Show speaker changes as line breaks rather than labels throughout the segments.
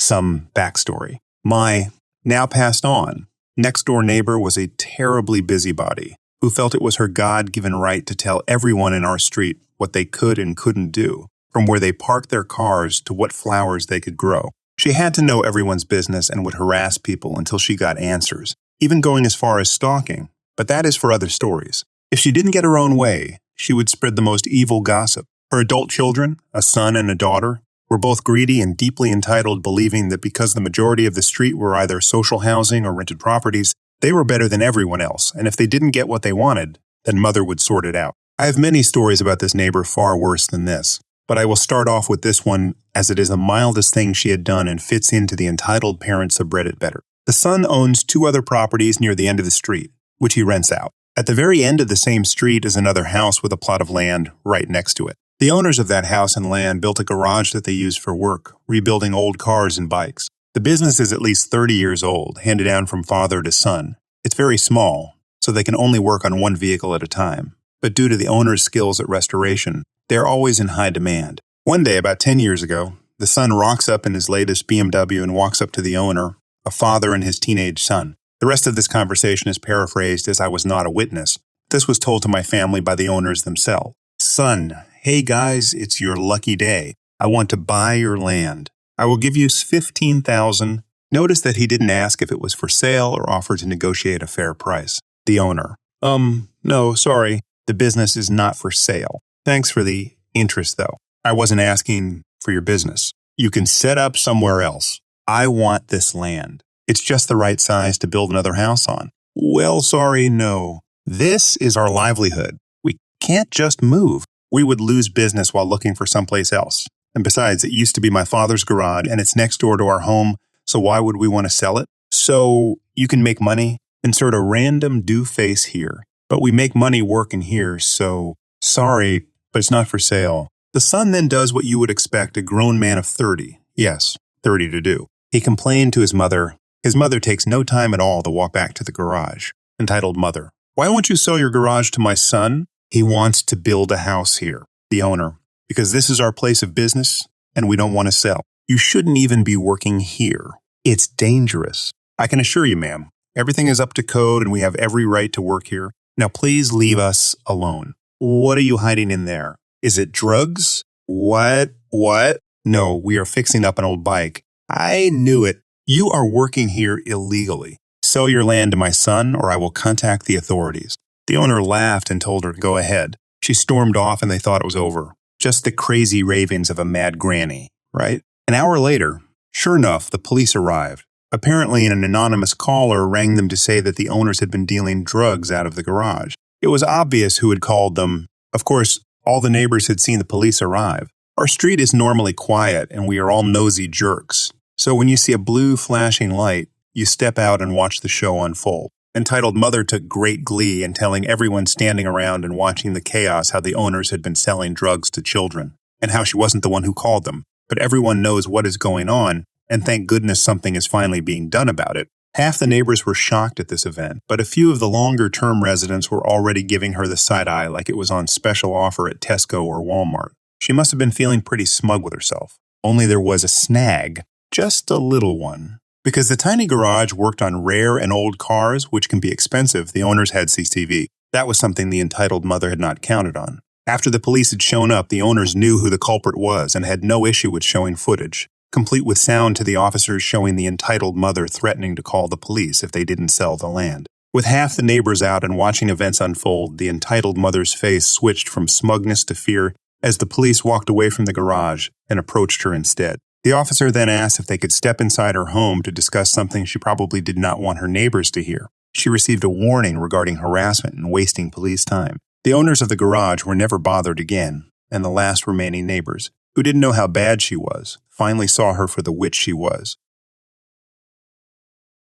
some backstory. My now passed on next-door neighbor was a terribly busybody who felt it was her God-given right to tell everyone in our street what they could and couldn't do, from where they parked their cars to what flowers they could grow. She had to know everyone's business and would harass people until she got answers, even going as far as stalking, but that is for other stories. If she didn't get her own way, she would spread the most evil gossip. Her adult children, a son and a daughter, were both greedy and deeply entitled, believing that because the majority of the street were either social housing or rented properties, they were better than everyone else, and if they didn't get what they wanted, then Mother would sort it out. I have many stories about this neighbor far worse than this, but I will start off with this one as it is the mildest thing she had done and fits into the entitled parent subreddit better. The son owns 2 other properties near the end of the street, which he rents out. At the very end of the same street is another house with a plot of land right next to it. The owners of that house and land built a garage that they use for work, rebuilding old cars and bikes. The business is at least 30 years old, handed down from father to son. It's very small, so they can only work on one vehicle at a time. But due to the owner's skills at restoration, they're always in high demand. One day, about 10 years ago, the son rocks up in his latest BMW and walks up to the owner, a father and his teenage son. The rest of this conversation is paraphrased as I was not a witness. This was told to my family by the owners themselves. Son, hey guys, it's your lucky day. I want to buy your land. I will give you $15,000. Notice that he didn't ask if it was for sale or offer to negotiate a fair price. The owner, no, sorry. The business is not for sale. Thanks for the interest, though. I wasn't asking for your business. You can set up somewhere else. I want this land. It's just the right size to build another house on. Well, sorry, no. This is our livelihood. We can't just move. We would lose business while looking for someplace else. And besides, it used to be my father's garage, and it's next door to our home, so why would we want to sell it? So you can make money? Insert a random do face here. But we make money working here, so sorry, but it's not for sale. The son then does what you would expect a grown man of 30, yes, 30 to do. He complained to his mother. His mother takes no time at all to walk back to the garage. Entitled Mother, why won't you sell your garage to my son? He wants to build a house here. The owner, because this is our place of business and we don't want to sell. You shouldn't even be working here. It's dangerous. I can assure you, ma'am, everything is up to code and we have every right to work here. Now please leave us alone. What are you hiding in there? Is it drugs? What? No, we are fixing up an old bike. I knew it. You are working here illegally. Sell your land to my son or I will contact the authorities. The owner laughed and told her to go ahead. She stormed off and they thought it was over. Just the crazy ravings of a mad granny, right? An hour later, sure enough, the police arrived. Apparently, an anonymous caller rang them to say that the owners had been dealing drugs out of the garage. It was obvious who had called them. Of course, all the neighbors had seen the police arrive. Our street is normally quiet and we are all nosy jerks. So when you see a blue flashing light, you step out and watch the show unfold. Entitled Mother took great glee in telling everyone standing around and watching the chaos how the owners had been selling drugs to children, and how she wasn't the one who called them. But everyone knows what is going on, and thank goodness something is finally being done about it. Half the neighbors were shocked at this event, but a few of the longer-term residents were already giving her the side eye like it was on special offer at Tesco or Walmart. She must have been feeling pretty smug with herself. Only there was a snag, just a little one. Because the tiny garage worked on rare and old cars, which can be expensive, the owners had CCTV. That was something the entitled mother had not counted on. After the police had shown up, the owners knew who the culprit was and had no issue with showing footage, complete with sound to the officers showing the entitled mother threatening to call the police if they didn't sell the land. With half the neighbors out and watching events unfold, the entitled mother's face switched from smugness to fear as the police walked away from the garage and approached her instead. The officer then asked if they could step inside her home to discuss something she probably did not want her neighbors to hear. She received a warning regarding harassment and wasting police time. The owners of the garage were never bothered again, and the last remaining neighbors, who didn't know how bad she was, finally saw her for the witch she was.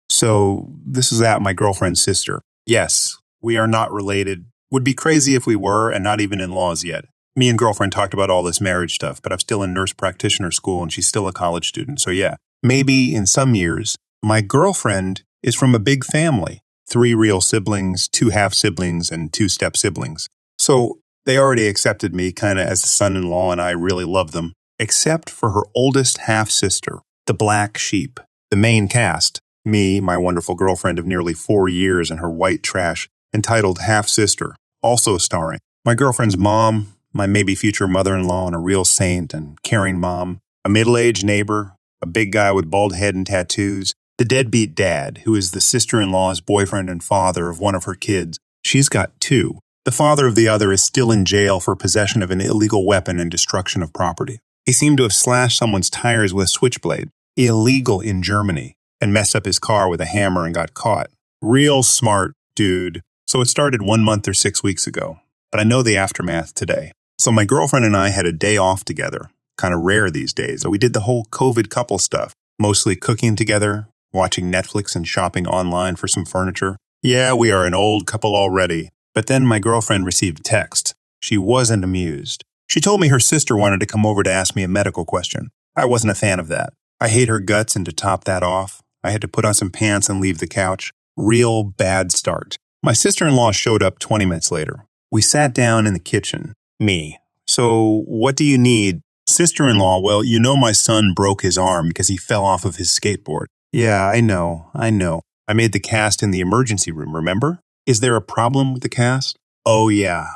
So, this is my girlfriend's sister. Yes, we are not related. Would be crazy if we were, and not even in-laws yet. Me and girlfriend talked about all this marriage stuff, but I'm still in nurse practitioner school and she's still a college student. So yeah, maybe in some years. My girlfriend is from a big family. 3 real siblings, 2 half-siblings, and 2 step-siblings. So they already accepted me kind of as a son-in-law and I really love them, except for her oldest half-sister. The Black Sheep. The main cast. Me, my wonderful girlfriend of nearly 4 years, and her white trash, entitled half-sister. Also starring my girlfriend's mom, my maybe future mother-in-law and a real saint and caring mom, a middle-aged neighbor, a big guy with bald head and tattoos, the deadbeat dad, who is the sister-in-law's boyfriend and father of one of her kids. She's got 2. The father of the other is still in jail for possession of an illegal weapon and destruction of property. He seemed to have slashed someone's tires with a switchblade, illegal in Germany, and messed up his car with a hammer and got caught. Real smart dude. So it started 1 month or 6 weeks ago, but I know the aftermath today. So my girlfriend and I had a day off together, kind of rare these days. So we did the whole COVID couple stuff, mostly cooking together, watching Netflix and shopping online for some furniture. Yeah, we are an old couple already. But then my girlfriend received a text. She wasn't amused. She told me her sister wanted to come over to ask me a medical question. I wasn't a fan of that. I hate her guts, and to top that off, I had to put on some pants and leave the couch. Real bad start. My sister-in-law showed up 20 minutes later. We sat down in the kitchen. Me. So, what do you need? Sister-in-law, well, you know my son broke his arm because he fell off of his skateboard. Yeah, I know. I made the cast in the emergency room, remember? Is there a problem with the cast? Oh, yeah.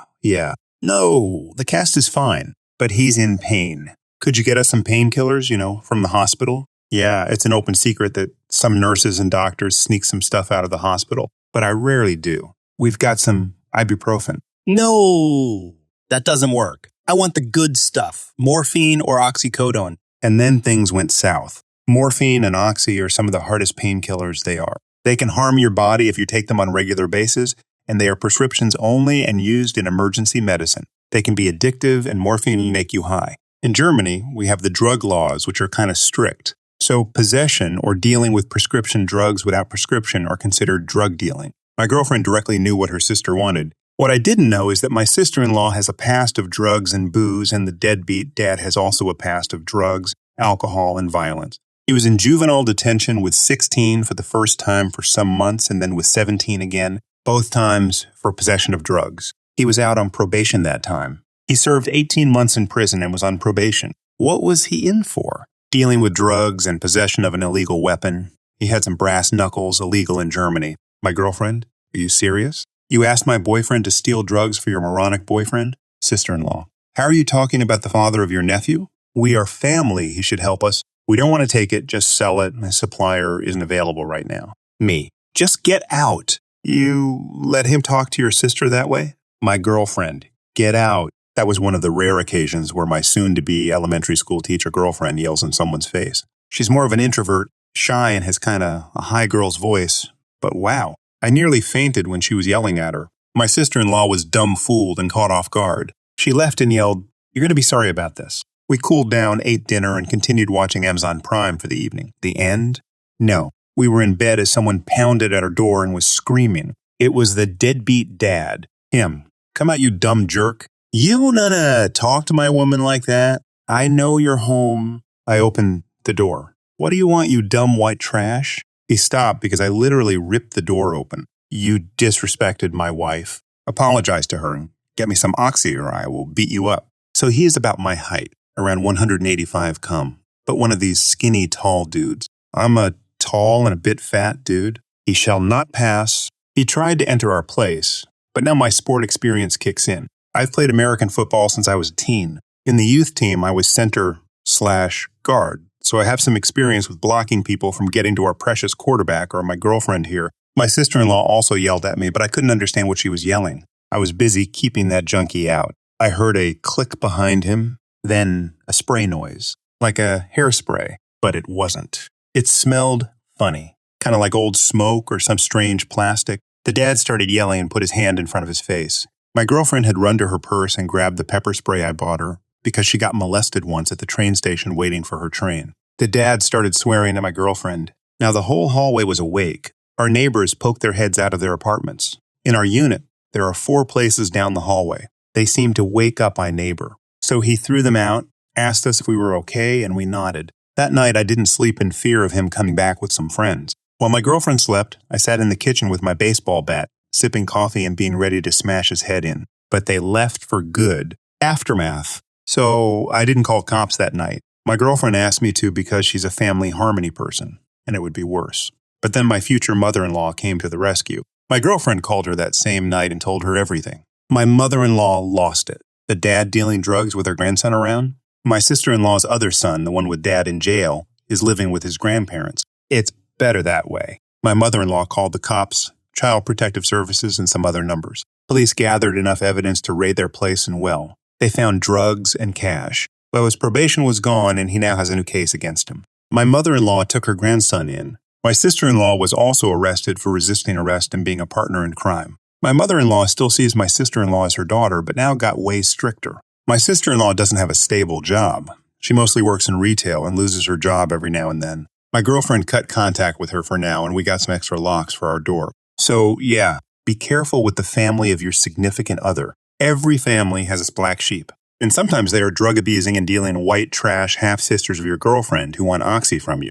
No, the cast is fine, but he's in pain. Could you get us some painkillers, from the hospital? Yeah, it's an open secret that some nurses and doctors sneak some stuff out of the hospital, but I rarely do. We've got some ibuprofen. No, that doesn't work. I want the good stuff, morphine or oxycodone. And then things went south. Morphine and oxy are some of the hardest painkillers they are. They can harm your body if you take them on a regular basis, and they are prescriptions only and used in emergency medicine. They can be addictive, and morphine can make you high. In Germany, we have the drug laws, which are kind of strict. So possession or dealing with prescription drugs without prescription are considered drug dealing. My girlfriend directly knew what her sister wanted. What I didn't know is that my sister-in-law has a past of drugs and booze, and the deadbeat dad has also a past of drugs, alcohol, and violence. He was in juvenile detention with 16 for the first time for some months, and then with 17 again, both times for possession of drugs. He was out on probation that time. He served 18 months in prison and was on probation. What was he in for? Dealing with drugs and possession of an illegal weapon. He had some brass knuckles, illegal in Germany. My girlfriend? Are you serious? You asked my boyfriend to steal drugs for your moronic boyfriend? Sister-in-law. How are you talking about the father of your nephew? We are family. He should help us. We don't want to take it, just sell it. My supplier isn't available right now. Me. Just get out. You let him talk to your sister that way? My girlfriend. Get out. That was one of the rare occasions where my soon-to-be elementary school teacher girlfriend yells in someone's face. She's more of an introvert, shy, and has kind of a high girl's voice. But wow, I nearly fainted when she was yelling at her. My sister-in-law was dumb-fooled and caught off guard. She left and yelled, "You're going to be sorry about this." We cooled down, ate dinner, and continued watching Amazon Prime for the evening. The end? No. We were in bed as someone pounded at our door and was screaming. It was the deadbeat dad. Him. Come out, you dumb jerk. You don't know to talk to my woman like that. I know you're home. I opened the door. What do you want, you dumb white trash? He stopped because I literally ripped the door open. You disrespected my wife. Apologize to her and get me some oxy or I will beat you up. So he is about my height. Around 185 come, but one of these skinny, tall dudes. I'm a tall and a bit fat dude. He shall not pass. He tried to enter our place, but now my sport experience kicks in. I've played American football since I was a teen. In the youth team, I was center/guard, so I have some experience with blocking people from getting to our precious quarterback or my girlfriend here. My sister-in-law also yelled at me, but I couldn't understand what she was yelling. I was busy keeping that junkie out. I heard a click behind him. Then a spray noise, like a hairspray, but it wasn't. It smelled funny, kind of like old smoke or some strange plastic. The dad started yelling and put his hand in front of his face. My girlfriend had run to her purse and grabbed the pepper spray I bought her because she got molested once at the train station waiting for her train. The dad started swearing at my girlfriend. Now the whole hallway was awake. Our neighbors poked their heads out of their apartments. In our unit, there are 4 places down the hallway. They seemed to wake up my neighbor. So he threw them out, asked us if we were okay, and we nodded. That night, I didn't sleep in fear of him coming back with some friends. While my girlfriend slept, I sat in the kitchen with my baseball bat, sipping coffee and being ready to smash his head in. But they left for good. Aftermath. So I didn't call cops that night. My girlfriend asked me to because she's a family harmony person, and it would be worse. But then my future mother-in-law came to the rescue. My girlfriend called her that same night and told her everything. My mother-in-law lost it. The dad dealing drugs with her grandson around? My sister-in-law's other son, the one with dad in jail, is living with his grandparents. It's better that way. My mother-in-law called the cops, Child Protective Services, and some other numbers. Police gathered enough evidence to raid their place and well. They found drugs and cash. Well, his probation was gone and he now has a new case against him. My mother-in-law took her grandson in. My sister-in-law was also arrested for resisting arrest and being a partner in crime. My mother-in-law still sees my sister-in-law as her daughter, but now got way stricter. My sister-in-law doesn't have a stable job. She mostly works in retail and loses her job every now and then. My girlfriend cut contact with her for now, and we got some extra locks for our door. So, yeah, be careful with the family of your significant other. Every family has its black sheep. And sometimes they are drug-abusing and dealing white trash half-sisters of your girlfriend who want oxy from you.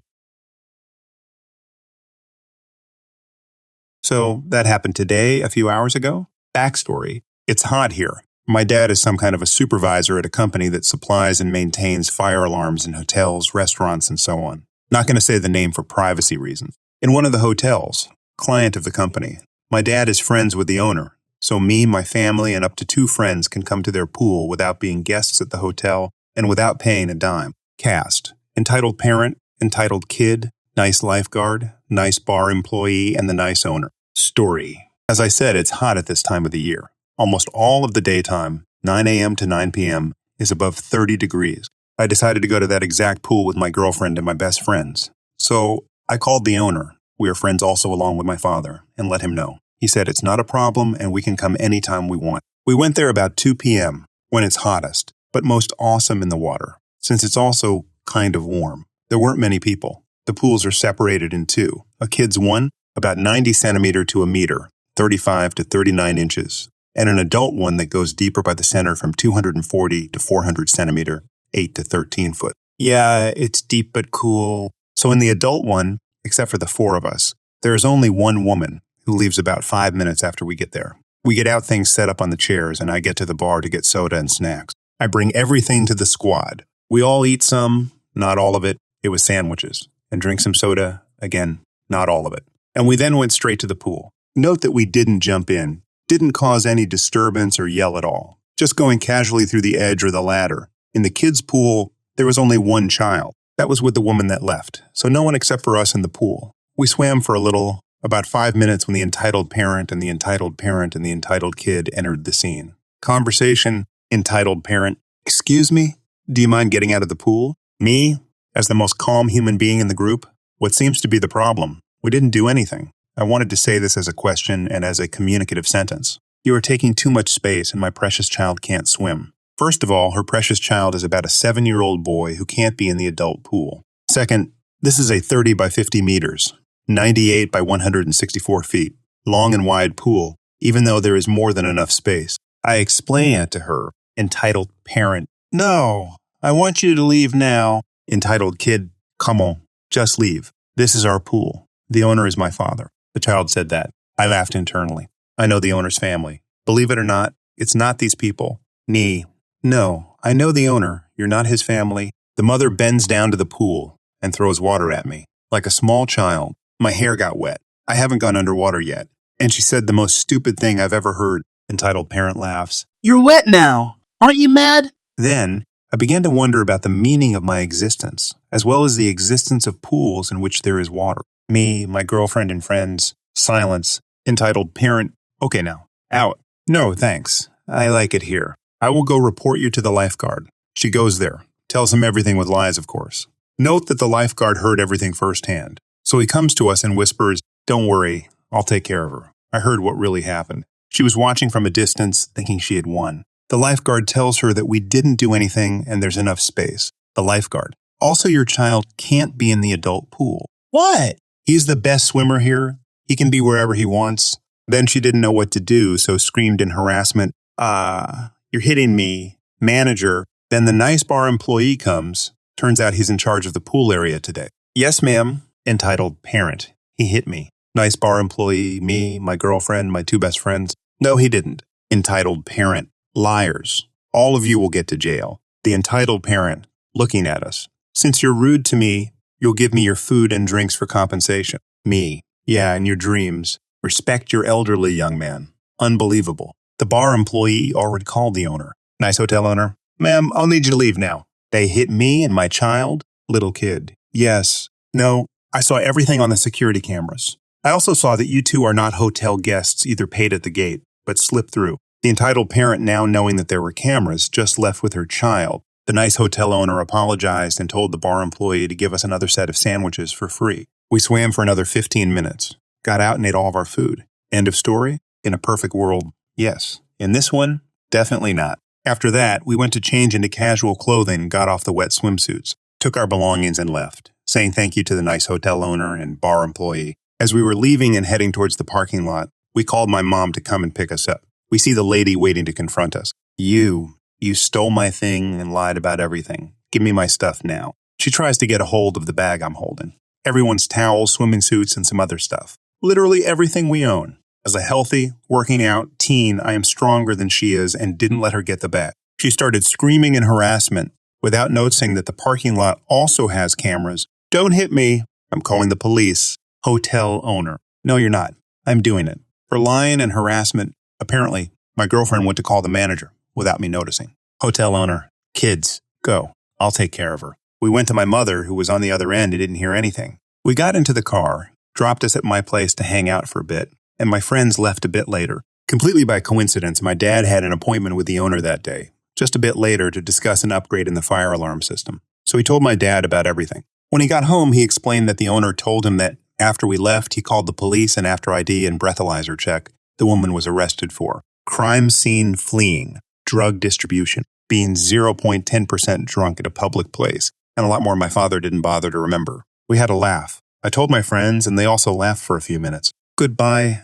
So, that happened today, a few hours ago. Backstory. It's hot here. My dad is some kind of a supervisor at a company that supplies and maintains fire alarms in hotels, restaurants, and so on. Not going to say the name for privacy reasons. In one of the hotels, client of the company, my dad is friends with the owner. So me, my family, and up to 2 friends can come to their pool without being guests at the hotel and without paying a dime. Cast. Entitled parent, entitled kid, nice lifeguard, nice bar employee, and the nice owner. Story. As I said, it's hot at this time of the year. Almost all of the daytime, 9 a.m. to 9 p.m., is above 30 degrees. I decided to go to that exact pool with my girlfriend and my best friends. So I called the owner. We are friends also along with my father, and let him know. He said it's not a problem and we can come anytime we want. We went there about 2 p.m. when it's hottest, but most awesome in the water, since it's also kind of warm. There weren't many people. The pools are separated in 2. A kid's one, about 90 centimeter to a meter, 35 to 39 inches, and an adult one that goes deeper by the center from 240 to 400 centimeter, 8 to 13 foot. Yeah, it's deep but cool. So in the adult one, except for the 4 of us, there is only one woman who leaves about 5 minutes after we get there. We get out things set up on the chairs, and I get to the bar to get soda and snacks. I bring everything to the squad. We all eat some, not all of it. It was sandwiches. And drink some soda, again, not all of it. And we then went straight to the pool. Note that we didn't jump in, didn't cause any disturbance or yell at all, just going casually through the edge or the ladder. In the kids' pool, there was only one child. That was with the woman that left, so no one except for us in the pool. We swam for a little, about 5 minutes when the entitled parent and the entitled parent and the entitled kid entered the scene. Conversation, entitled parent. Excuse me? Do you mind getting out of the pool? Me? As the most calm human being in the group? What seems to be the problem? We didn't do anything. I wanted to say this as a question and as a communicative sentence. You are taking too much space and my precious child can't swim. First of all, her precious child is about a 7-year-old boy who can't be in the adult pool. Second, this is a 30 by 50 meters, 98 by 164 feet, long and wide pool, even though there is more than enough space. I explain it to her, entitled parent. No, I want you to leave now. Entitled kid, come on, just leave. This is our pool. The owner is my father. The child said that. I laughed internally. I know the owner's family. Believe it or not, it's not these people. No, I know the owner. You're not his family. The mother bends down to the pool and throws water at me. Like a small child. My hair got wet. I haven't gone underwater yet. And she said the most stupid thing I've ever heard. Entitled parent laughs. You're wet now. Aren't you mad? Then, I began to wonder about the meaning of my existence, as well as the existence of pools in which there is water. Me, my girlfriend and friends, silence, entitled parent, okay now, out. No, thanks. I like it here. I will go report you to the lifeguard. She goes there, tells him everything with lies, of course. Note that the lifeguard heard everything firsthand. So he comes to us and whispers, don't worry, I'll take care of her. I heard what really happened. She was watching from a distance, thinking she had won. The lifeguard tells her that we didn't do anything and there's enough space. The lifeguard. Also, your child can't be in the adult pool. What? He's the best swimmer here. He can be wherever he wants. Then she didn't know what to do, so screamed in harassment, you're hitting me, manager. Then the nice bar employee comes. Turns out he's in charge of the pool area today. Yes, ma'am. Entitled parent. He hit me. Nice bar employee, me, my girlfriend, my 2 best friends. No, he didn't. Entitled parent. Liars. All of you will get to jail. The entitled parent, looking at us. Since you're rude to me, you'll give me your food and drinks for compensation. Me. Yeah, and your dreams. Respect your elderly young man. Unbelievable. The bar employee already called the owner. Nice hotel owner. Ma'am, I'll need you to leave now. They hit me and my child? Little kid. Yes. No, I saw everything on the security cameras. I also saw that you two are not hotel guests either paid at the gate, but slipped through. The entitled parent, now knowing that there were cameras, just left with her child. The nice hotel owner apologized and told the bar employee to give us another set of sandwiches for free. We swam for another 15 minutes. Got out and ate all of our food. End of story? In a perfect world, yes. In this one, definitely not. After that, we went to change into casual clothing and got off the wet swimsuits, took our belongings and left, saying thank you to the nice hotel owner and bar employee. As we were leaving and heading towards the parking lot, we called my mom to come and pick us up. We see the lady waiting to confront us. You stole my thing and lied about everything. Give me my stuff now. She tries to get a hold of the bag I'm holding. Everyone's towels, swimming suits, and some other stuff. Literally everything we own. As a healthy, working out teen, I am stronger than she is and didn't let her get the bag. She started screaming in harassment without noticing that the parking lot also has cameras. Don't hit me. I'm calling the police. Hotel owner. No, you're not. I'm doing it. For lying and harassment, apparently, my girlfriend went to call the manager without me noticing. Hotel owner. Kids, go. I'll take care of her. We went to my mother, who was on the other end and didn't hear anything. We got into the car, dropped us at my place to hang out for a bit, and my friends left a bit later. Completely by coincidence, my dad had an appointment with the owner that day, just a bit later to discuss an upgrade in the fire alarm system. So he told my dad about everything. When he got home, he explained that the owner told him that after we left, he called the police, and after ID and breathalyzer check, the woman was arrested for crime scene fleeing, drug distribution, being 0.10% drunk at a public place, and a lot more my father didn't bother to remember. We had a laugh. I told my friends, and they also laughed for a few minutes. Goodbye.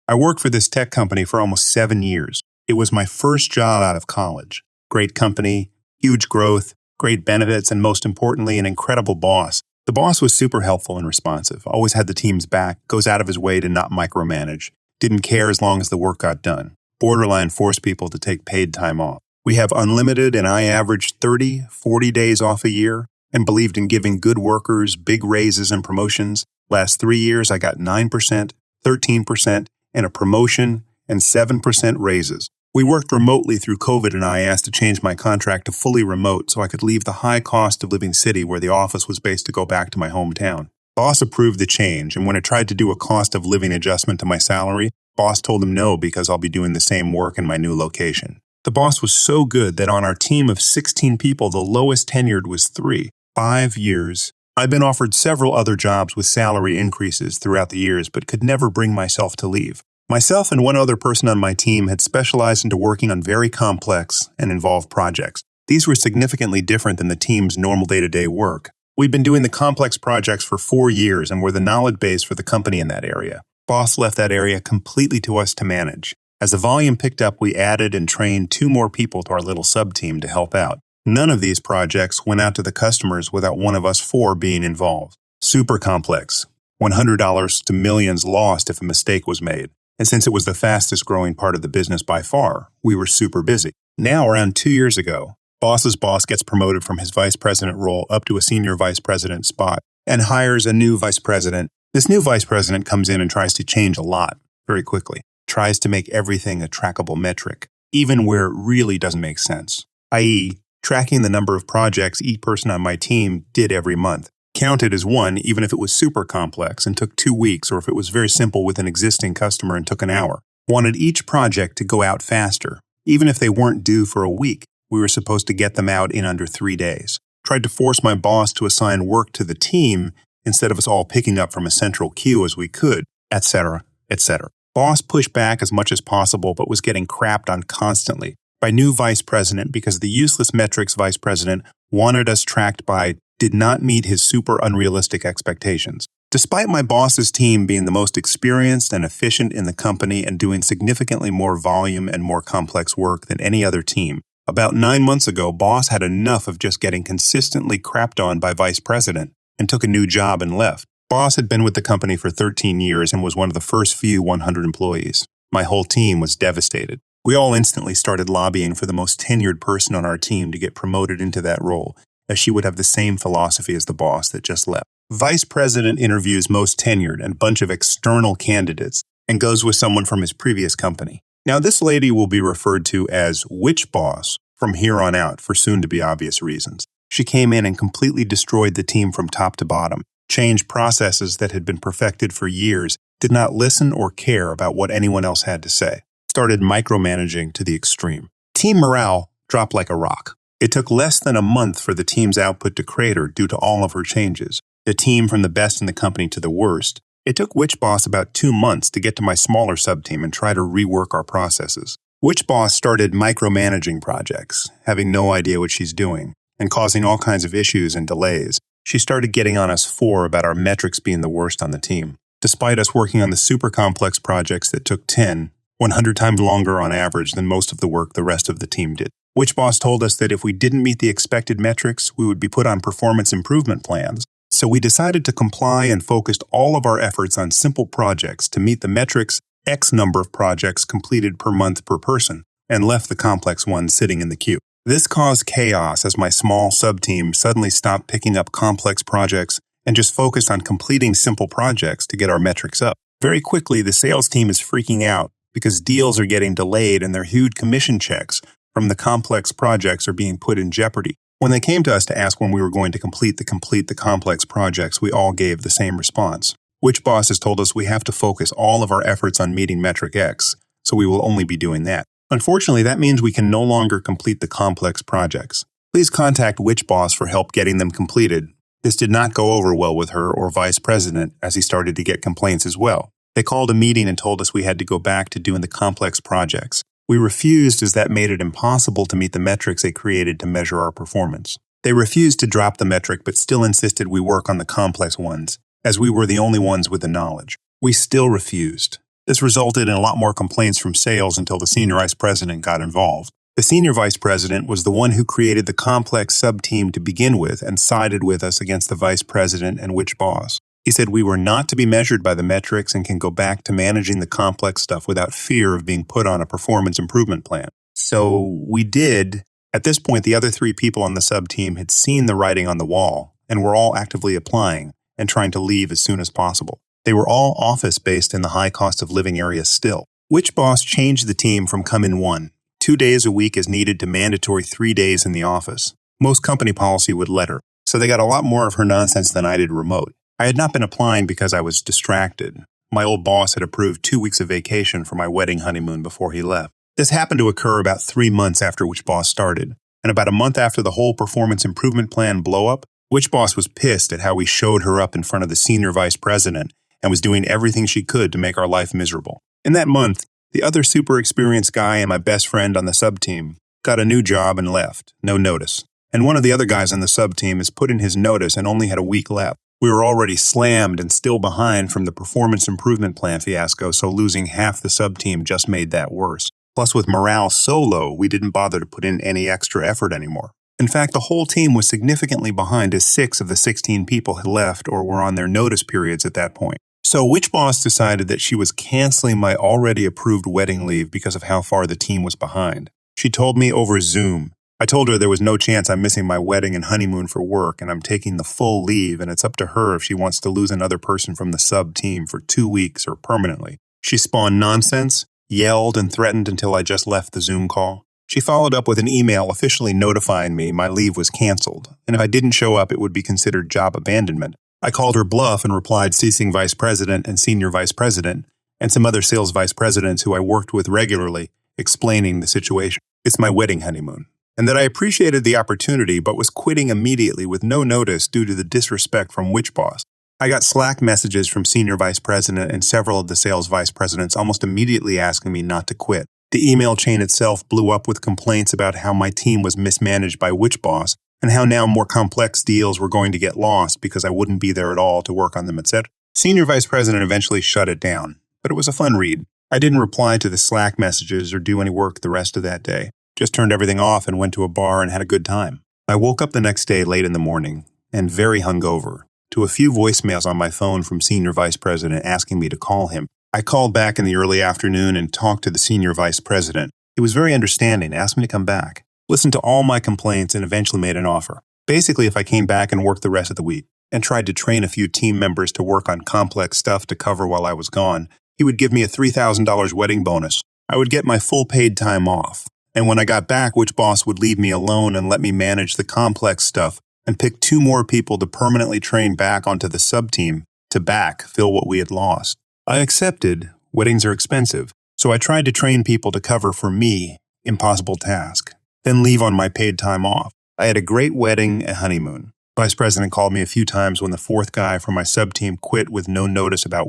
I worked for this tech company for almost 7 years. It was my first job out of college. Great company, huge growth, great benefits, and most importantly, an incredible boss. The boss was super helpful and responsive, always had the team's back, goes out of his way to not micromanage, didn't care as long as the work got done, borderline forced people to take paid time off. We have unlimited, and I averaged 30, 40 days off a year, and believed in giving good workers big raises and promotions. Last 3 years, I got 9%, 13%, and a promotion, and 7% raises. We worked remotely through COVID, and I asked to change my contract to fully remote so I could leave the high cost of living city where the office was based to go back to my hometown. Boss approved the change, and when I tried to do a cost of living adjustment to my salary, boss told him no because I'll be doing the same work in my new location. The boss was so good that on our team of 16 people, the lowest tenured was 3. 5 years. I've been offered several other jobs with salary increases throughout the years, but could never bring myself to leave. Myself and one other person on my team had specialized into working on very complex and involved projects. These were significantly different than the team's normal day-to-day work. We'd been doing the complex projects for 4 years and were the knowledge base for the company in that area. Boss left that area completely to us to manage. As the volume picked up, we added and trained 2 more people to our little sub-team to help out. None of these projects went out to the customers without one of us 4 being involved. Super complex. $100 to millions lost if a mistake was made. And since it was the fastest growing part of the business by far, we were super busy. Now, around 2 years ago, boss's boss gets promoted from his vice president role up to a senior vice president spot and hires a new vice president. This new vice president comes in and tries to change a lot very quickly. Tries to make everything a trackable metric, even where it really doesn't make sense. I.e., tracking the number of projects each person on my team did every month. Counted as one, even if it was super complex and took 2 weeks, or if it was very simple with an existing customer and took an hour. Wanted each project to go out faster. Even if they weren't due for a week, we were supposed to get them out in under 3 days. Tried to force my boss to assign work to the team instead of us all picking up from a central queue as we could, etc., etc. Boss pushed back as much as possible, but was getting crapped on constantly by new vice president because the useless metrics vice president wanted us tracked by did not meet his super unrealistic expectations. Despite my boss's team being the most experienced and efficient in the company and doing significantly more volume and more complex work than any other team, about 9 months ago, boss had enough of just getting consistently crapped on by vice president and took a new job and left. Boss had been with the company for 13 years and was one of the first few 100 employees. My whole team was devastated. We all instantly started lobbying for the most tenured person on our team to get promoted into that role, as she would have the same philosophy as the boss that just left. Vice president interviews most tenured and a bunch of external candidates and goes with someone from his previous company. Now, this lady will be referred to as Witch Boss from here on out for soon-to-be obvious reasons. She came in and completely destroyed the team from top to bottom, changed processes that had been perfected for years, did not listen or care about what anyone else had to say, started micromanaging to the extreme. Team morale dropped like a rock. It took less than a month for the team's output to crater due to all of her changes. The team from the best in the company to the worst. It took Witch Boss about 2 months to get to my smaller sub-team and try to rework our processes. Witch Boss started micromanaging projects, having no idea what she's doing, and causing all kinds of issues and delays. She started getting on us about our metrics being the worst on the team, despite us working on the super complex projects that took 100 times longer on average than most of the work the rest of the team did. Witch Boss told us that if we didn't meet the expected metrics, we would be put on performance improvement plans. So we decided to comply and focused all of our efforts on simple projects to meet the metrics X number of projects completed per month per person, and left the complex ones sitting in the queue. This caused chaos as my small sub-team suddenly stopped picking up complex projects and just focused on completing simple projects to get our metrics up. Very quickly, the sales team is freaking out because deals are getting delayed and their huge commission checks from the complex projects are being put in jeopardy. When they came to us to ask when we were going to complete the complex projects, we all gave the same response. Witch Boss has told us we have to focus all of our efforts on meeting metric X, so we will only be doing that. Unfortunately, that means we can no longer complete the complex projects. Please contact Witch Boss for help getting them completed. This did not go over well with her or Vice President, as he started to get complaints as well. They called a meeting and told us we had to go back to doing the complex projects. We refused as that made it impossible to meet the metrics they created to measure our performance. They refused to drop the metric but still insisted we work on the complex ones, as we were the only ones with the knowledge. We still refused. This resulted in a lot more complaints from sales until the senior vice president got involved. The senior vice president was the one who created the complex sub-team to begin with and sided with us against the vice president and Witch Boss. He said we were not to be measured by the metrics and can go back to managing the complex stuff without fear of being put on a performance improvement plan. So we did. At this point, the other 3 people on the sub-team had seen the writing on the wall and were all actively applying and trying to leave as soon as possible. They were all office-based in the high cost of living area still. Witch Boss changed the team from come in 2 days a week is needed to mandatory 3 days in the office. Most company policy would let her, so they got a lot more of her nonsense than I did remote. I had not been applying because I was distracted. My old boss had approved 2 weeks of vacation for my wedding honeymoon before he left. This happened to occur about 3 months after Witch Boss started, and about a month after the whole performance improvement plan blow-up, Witch Boss was pissed at how we showed her up in front of the senior vice president and was doing everything she could to make our life miserable. In that month, the other super experienced guy and my best friend on the sub-team got a new job and left, no notice. And one of the other guys on the sub-team has put in his notice and only had a week left. We were already slammed and still behind from the performance improvement plan fiasco, so losing half the sub-team just made that worse. Plus, with morale so low, we didn't bother to put in any extra effort anymore. In fact, the whole team was significantly behind as 6 of the 16 people had left or were on their notice periods at that point. So Witch Boss decided that she was canceling my already approved wedding leave because of how far the team was behind. She told me over Zoom. I told her there was no chance I'm missing my wedding and honeymoon for work, and I'm taking the full leave, and it's up to her if she wants to lose another person from the sub-team for 2 weeks or permanently. She spawned nonsense, yelled, and threatened until I just left the Zoom call. She followed up with an email officially notifying me my leave was canceled, and if I didn't show up, it would be considered job abandonment. I called her bluff and replied ceasing vice president and senior vice president, and some other sales vice presidents who I worked with regularly, explaining the situation. It's my wedding honeymoon. And that I appreciated the opportunity but was quitting immediately with no notice due to the disrespect from Witch Boss. I got Slack messages from Senior Vice President and several of the sales vice presidents almost immediately asking me not to quit. The email chain itself blew up with complaints about how my team was mismanaged by Witch Boss and how now more complex deals were going to get lost because I wouldn't be there at all to work on them, etc. Senior Vice President eventually shut it down, but it was a fun read. I didn't reply to the Slack messages or do any work the rest of that day. Just turned everything off and went to a bar and had a good time. I woke up the next day late in the morning and very hungover to a few voicemails on my phone from Senior Vice President asking me to call him. I called back in the early afternoon and talked to the Senior Vice President. He was very understanding, asked me to come back, listened to all my complaints, and eventually made an offer. Basically, if I came back and worked the rest of the week, and tried to train a few team members to work on complex stuff to cover while I was gone, he would give me a $3,000 wedding bonus. I would get my full paid time off. And when I got back, which boss would leave me alone and let me manage the complex stuff and pick 2 more people to permanently train back onto the sub-team to fill what we had lost. I accepted. Weddings are expensive. So I tried to train people to cover for me, impossible task, then leave on my paid time off. I had a great wedding and honeymoon. Vice President called me a few times when the 4th guy from my sub-team quit with no notice about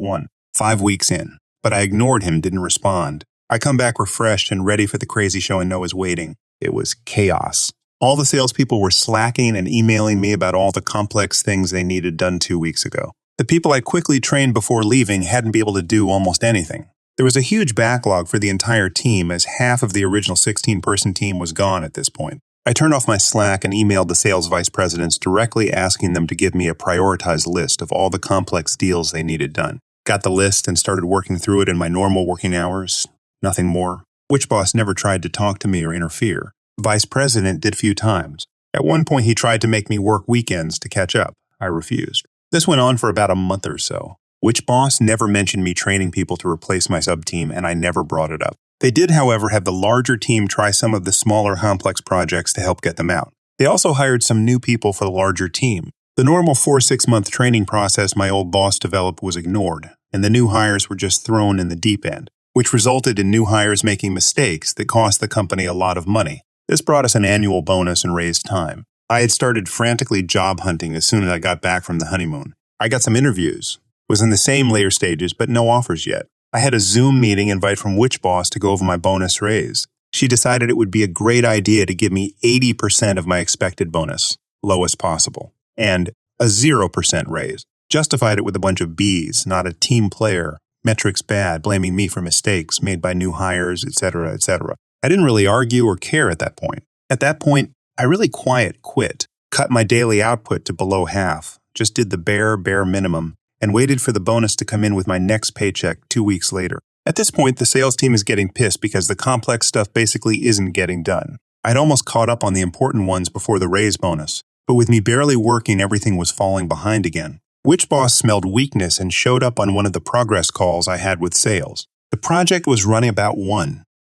5 weeks in. But I ignored him, didn't respond. I come back refreshed and ready for the crazy show and Noah's waiting. It was chaos. All the salespeople were slacking and emailing me about all the complex things they needed done 2 weeks ago. The people I quickly trained before leaving hadn't been able to do almost anything. There was a huge backlog for the entire team as half of the original 16-person team was gone at this point. I turned off my Slack and emailed the sales vice presidents directly asking them to give me a prioritized list of all the complex deals they needed done. Got the list and started working through it in my normal working hours. Nothing more. Witch boss never tried to talk to me or interfere. Vice president did few times. At one point he tried to make me work weekends to catch up. I refused. This went on for about a month or so. Witch boss never mentioned me training people to replace my sub-team, and I never brought it up. They did, however, have the larger team try some of the smaller complex projects to help get them out. They also hired some new people for the larger team. The normal 4-6-month training process my old boss developed was ignored, and the new hires were just thrown in the deep end, which resulted in new hires making mistakes that cost the company a lot of money. This brought us an annual bonus and raised time. I had started frantically job hunting as soon as I got back from the honeymoon. I got some interviews, was in the same later stages, but no offers yet. I had a Zoom meeting invite from Witch Boss to go over my bonus raise. She decided it would be a great idea to give me 80% of my expected bonus, lowest possible, and a 0% raise. Justified it with a bunch of Bs, not a team player, metrics bad, blaming me for mistakes made by new hires, etc., etc. I didn't really argue or care at that point. At that point, I really quit, cut my daily output to below half, just did the bare minimum, and waited for the bonus to come in with my next paycheck 2 weeks later. At this point, the sales team is getting pissed because the complex stuff basically isn't getting done. I'd almost caught up on the important ones before the raise bonus, but with me barely working, everything was falling behind again. Witch Boss smelled weakness and showed up on one of the progress calls I had with sales. The project was running about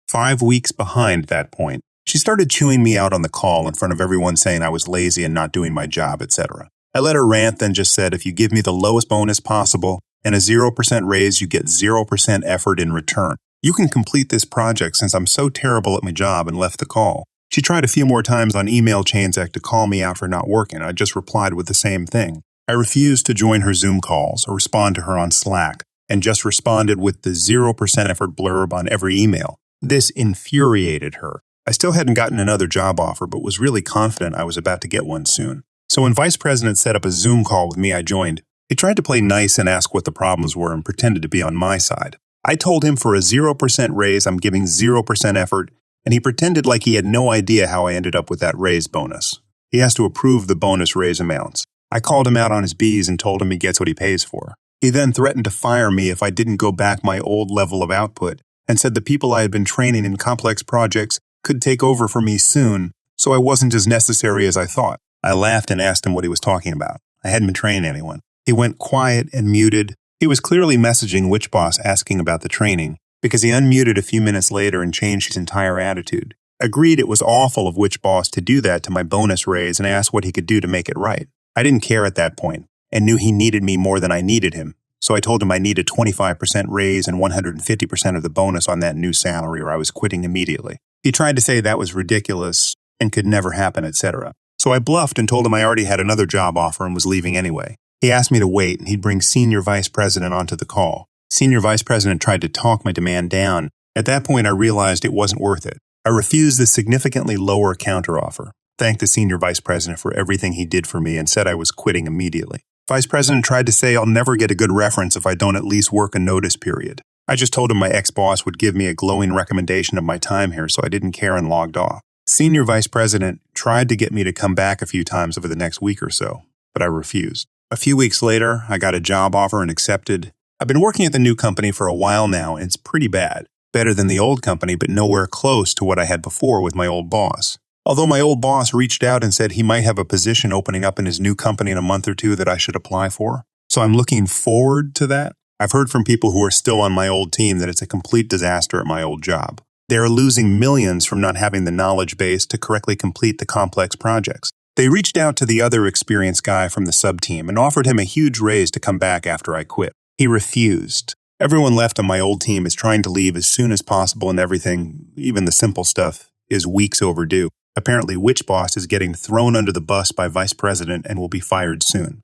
5 weeks behind at that point. She started chewing me out on the call in front of everyone saying I was lazy and not doing my job, etc. I let her rant, then just said, if you give me the lowest bonus possible and a 0% raise, you get 0% effort in return. You can complete this project since I'm so terrible at my job, and left the call. She tried a few more times on email chains to call me out for not working. I just replied with the same thing. I refused to join her Zoom calls or respond to her on Slack, and just responded with the 0% effort blurb on every email. This infuriated her. I still hadn't gotten another job offer, but was really confident I was about to get one soon. So when Vice President set up a Zoom call with me, I joined. He tried to play nice and ask what the problems were and pretended to be on my side. I told him for a 0% raise, I'm giving 0% effort, and he pretended like he had no idea how I ended up with that raise bonus. He has to approve the bonus raise amounts. I called him out on his Bs and told him he gets what he pays for. He then threatened to fire me if I didn't go back my old level of output, and said the people I had been training in complex projects could take over for me soon, so I wasn't as necessary as I thought. I laughed and asked him what he was talking about. I hadn't been training anyone. He went quiet and muted. He was clearly messaging Witch Boss asking about the training, because he unmuted a few minutes later and changed his entire attitude. Agreed it was awful of Witch Boss to do that to my bonus raise and asked what he could do to make it right. I didn't care at that point, and knew he needed me more than I needed him, so I told him I needed 25% raise and 150% of the bonus on that new salary or I was quitting immediately. He tried to say that was ridiculous and could never happen, etc. So I bluffed and told him I already had another job offer and was leaving anyway. He asked me to wait, and he'd bring Senior Vice President onto the call. Senior Vice President tried to talk my demand down. At that point, I realized it wasn't worth it. I refused the significantly lower counteroffer, thanked the Senior Vice President for everything he did for me, and said I was quitting immediately. Vice President tried to say I'll never get a good reference if I don't at least work a notice period. I just told him my ex-boss would give me a glowing recommendation of my time here, so I didn't care and logged off. Senior Vice President tried to get me to come back a few times over the next week or so, but I refused. A few weeks later, I got a job offer and accepted. I've been working at the new company for a while now, and it's pretty bad. better than the old company, but nowhere close to what I had before with my old boss. Although my old boss reached out and said he might have a position opening up in his new company in a month or two that I should apply for. So I'm looking forward to that. I've heard from people who are still on my old team that it's a complete disaster at my old job. They are losing millions from not having the knowledge base to correctly complete the complex projects. They reached out to the other experienced guy from the sub-team and offered him a huge raise to come back after I quit. He refused. Everyone left on my old team is trying to leave as soon as possible, and everything, even the simple stuff, is weeks overdue. Apparently, Witch Boss is getting thrown under the bus by Vice President and will be fired soon.